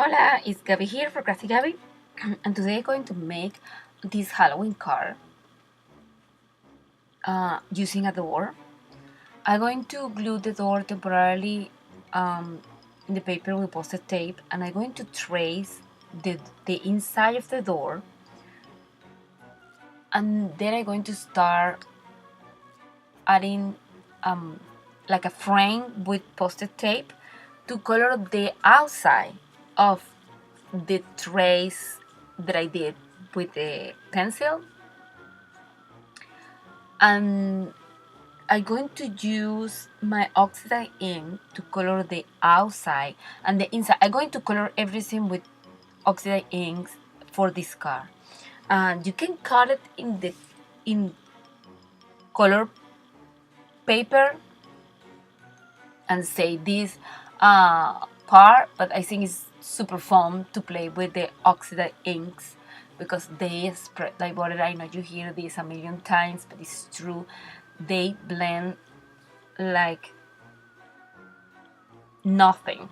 Hola, it's Gabby here for Crafty Gabby, and today I'm going to make this Halloween card using a door. I'm going to glue the door temporarily in the paper with post-it tape, and I'm going to trace the inside of the door, and then I'm going to start adding like a frame with post-it tape to color the outside of the trace that I did with the pencil. And I'm going to use my oxide ink to color the outside and the inside. I'm going to color everything with oxide inks for this card. And you can cut it in color paper and say this part, but I think it's super fun to play with the oxide inks because they spread like water. I know you hear this a million times, but it's true. They blend like nothing.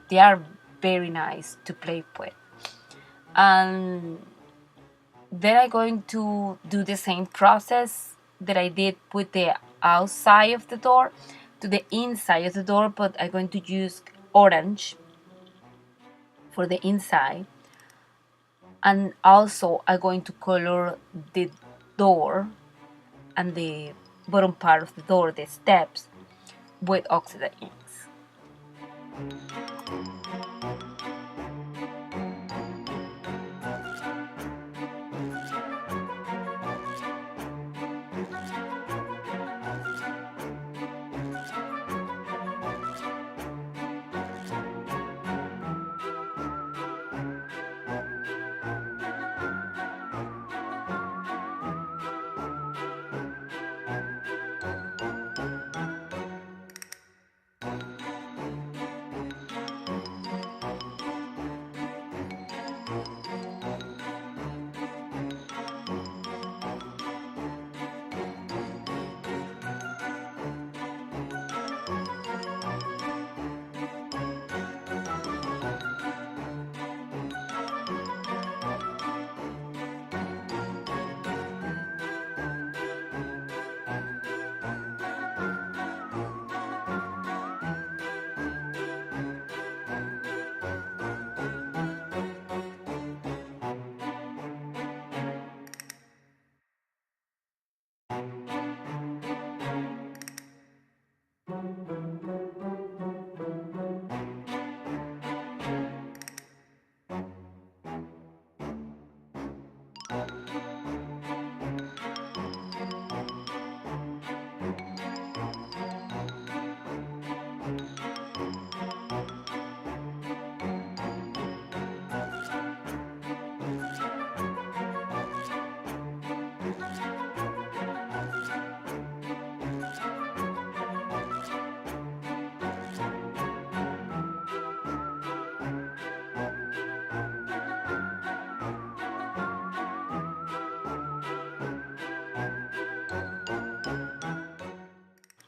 They are very nice to play with. And then I'm going to do the same process that I did with the outside of the door to the inside of the door, but I'm going to use orange for the inside. And also I'm going to color the door and the bottom part of the door, the steps, with oxide inks.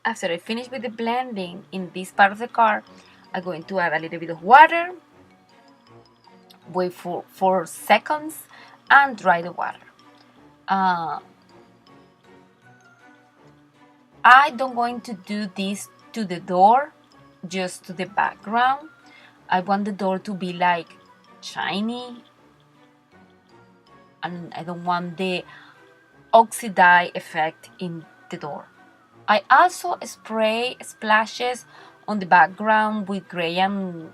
After I finish with the blending in this part of the card, I'm going to add a little bit of water, wait for 4 seconds, and dry the water. I don't going to do this to the door, just to the background. I want the door to be like shiny, and I don't want the oxide effect in the door. I also spray splashes on the background with gray and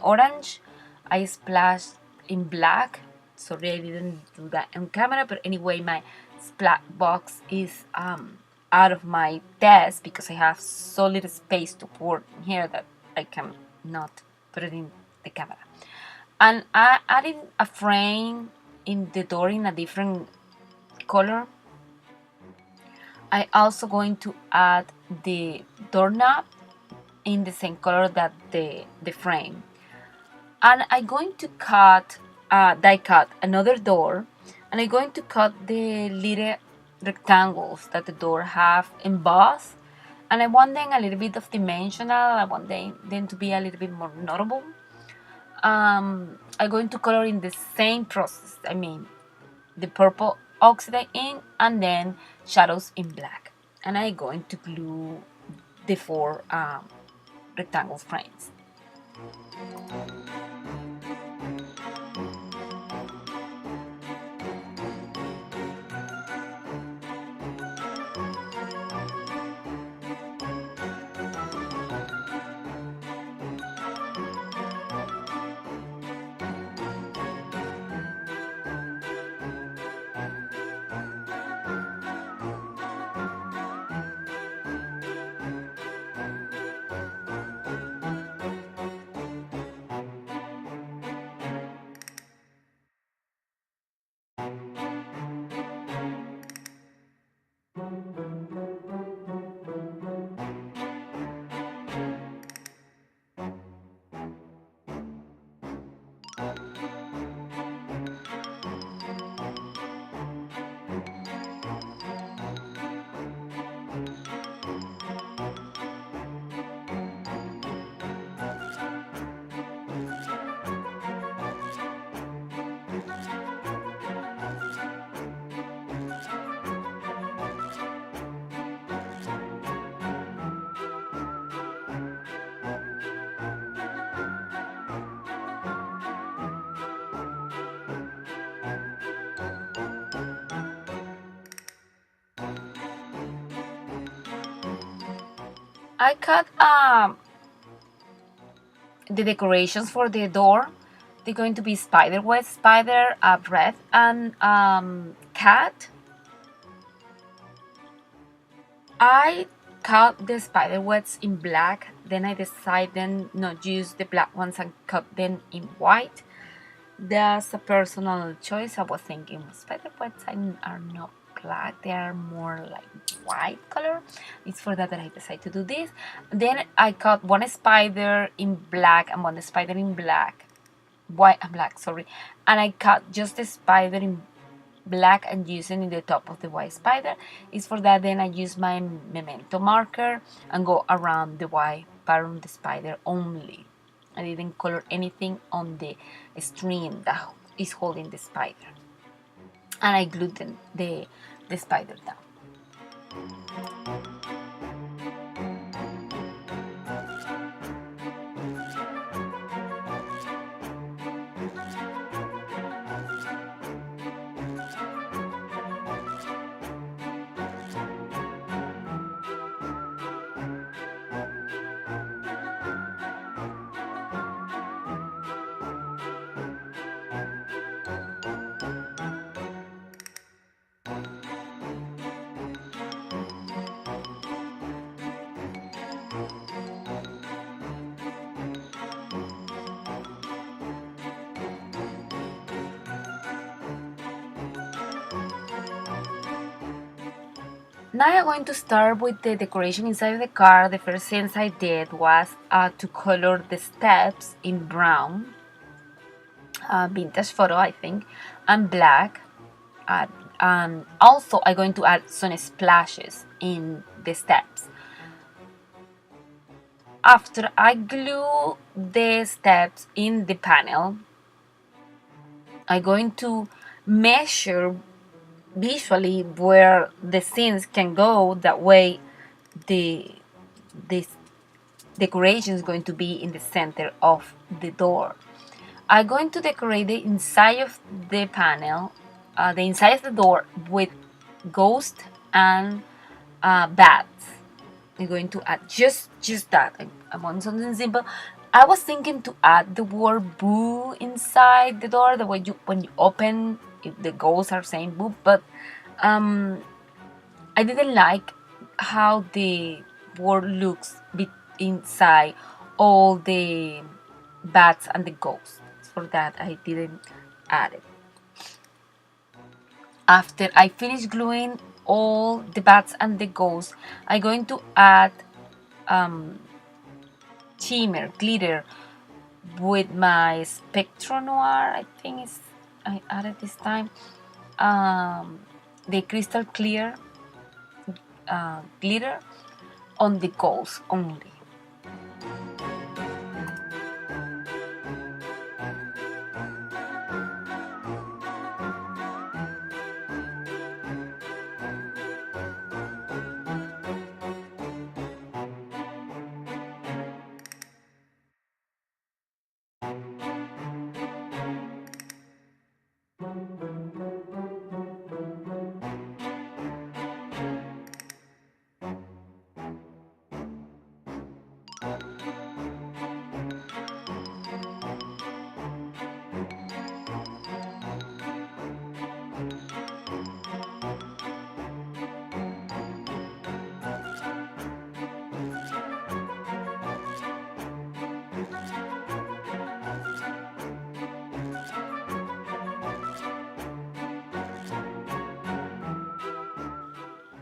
orange. I splashed in black. Sorry, I didn't do that on camera, but anyway, my splash box is out of my desk because I have so little space to pour in here that I can not put it in the camera. And I added a frame in the door in a different color. I also going to add the doorknob in the same color that the frame. And I'm going to die cut another door, and I'm going to cut the little rectangles that the door have embossed, and I want them a little bit of dimensional. I want them to be a little bit more notable. I'm going to color in the same process. I mean, the purple oxide in and then shadows in black. And I'm going to glue the four rectangle frames. I cut the decorations for the door. They're going to be spider web, spider, red, and cat. I cut the spider webs in black. Then I decided not use the black ones and cut them in white. That's a personal choice. I was thinking spider webs are not black, they are more like white color. It's for that I decided to do this. Then I cut one spider in black and one spider in black, white and black, sorry, and I cut just the spider in black and using in the top of the white spider. It's for that then I use my memento marker and go around the white part of the spider only. I didn't color anything on the string that is holding the spider, and I glued the spider down. Now I'm going to start with the decoration inside of the car. The first thing I did was to color the steps in brown, vintage photo I think, and black. And also I'm going to add some splashes in the steps. After I glue the steps in the panel, I'm going to measure visually where the scenes can go. That way the decoration is going to be in the center of the door. I'm going to decorate the inside of the panel, the inside of the door, with ghosts and bats. I'm going to add just that. I want something simple. I was thinking to add the word boo inside the door, the way when you open, if the ghosts are saying boo, but I didn't like how the word looks inside all the bats and the ghosts. For that I didn't add it. After I finish gluing all the bats and the ghosts, I'm going to add shimmer, glitter with my Spectro Noir, I think I added this time, the crystal clear glitter on the ghosts only.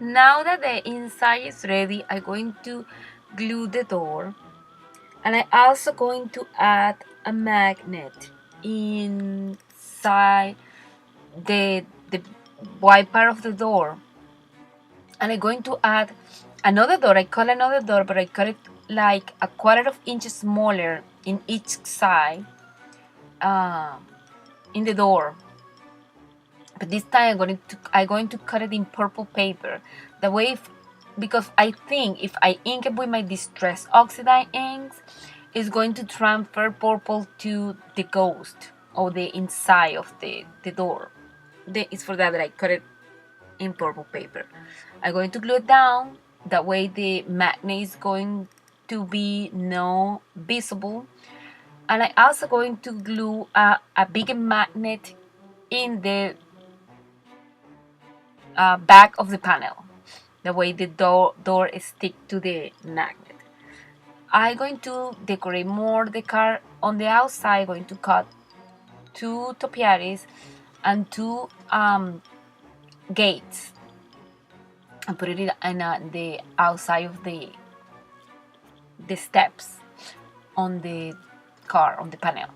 Now that the inside is ready, I'm going to glue the door, and I'm also going to add a magnet inside the white part of the door. And I'm going to add another door. I cut another door, but I cut it like a quarter of inch smaller in each side in the door. But this time I'm going to cut it in purple paper. The way, because I think if I ink it with my distress oxide inks, it's going to transfer purple to the ghost or the inside of the door. It's for that I cut it in purple paper. I'm going to glue it down. That way the magnet is going to be no visible. And I'm also going to glue a big magnet in the back of the panel. The way the door stick to the magnet. I'm going to decorate more the car on the outside. I'm going to cut 2 topiaries and 2 gates and put it in the outside of the steps on the car, on the panel.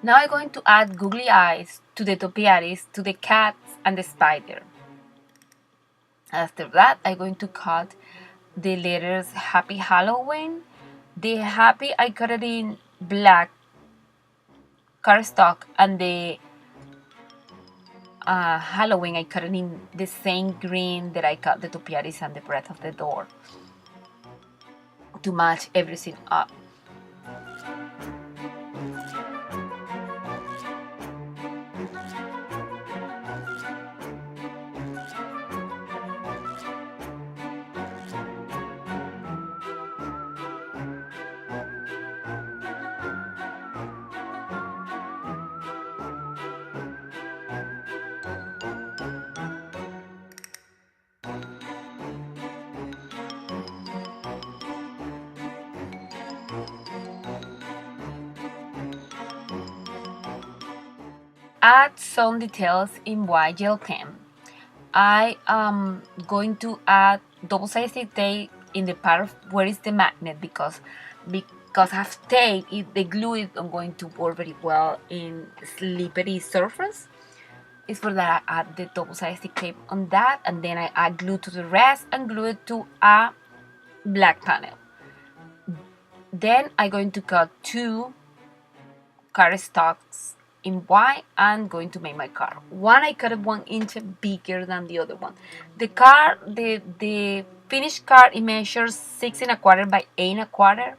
Now I'm going to add googly eyes to the topiaries, to the cats and the spider. After that, I'm going to cut the letters Happy Halloween. The happy I cut it in black cardstock, and the Halloween I cut it in the same green that I cut the topiaries and the breadth of the door to match everything up. Add some details in white gel pen. I am going to add double-sided tape in the part of where is the magnet, because I have tape, the glue is not going to work very well in slippery surface. It's for that I add the double-sided tape on that, and then I add glue to the rest and glue it to a black panel. Then I'm going to cut 2 cardstocks in white and going to make my car. One I cut it 1 inch bigger than the other one. The car, the finished card, it measures 6 1/4 by 8 1/4.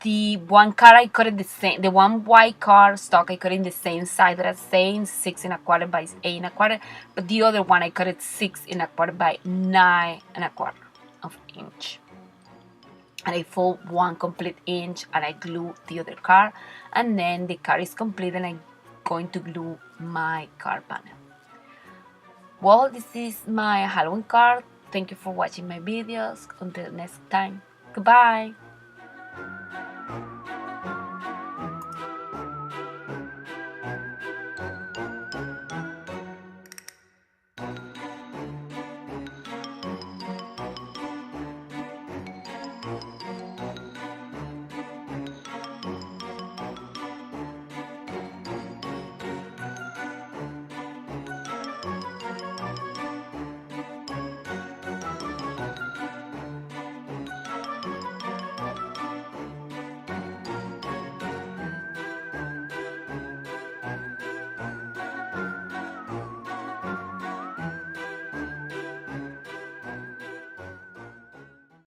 The one card I cut it the same. The one white card stock I cut in the same size that I saying 6 1/4 by 8 1/4. But the other one I cut it 6 1/4 by 9 1/4 of inch. And I fold 1 complete inch and I glue the other card, and then the card is complete and I'm going to glue my card panel. Well, this is my Halloween card. Thank you for watching my videos. Until next time, goodbye.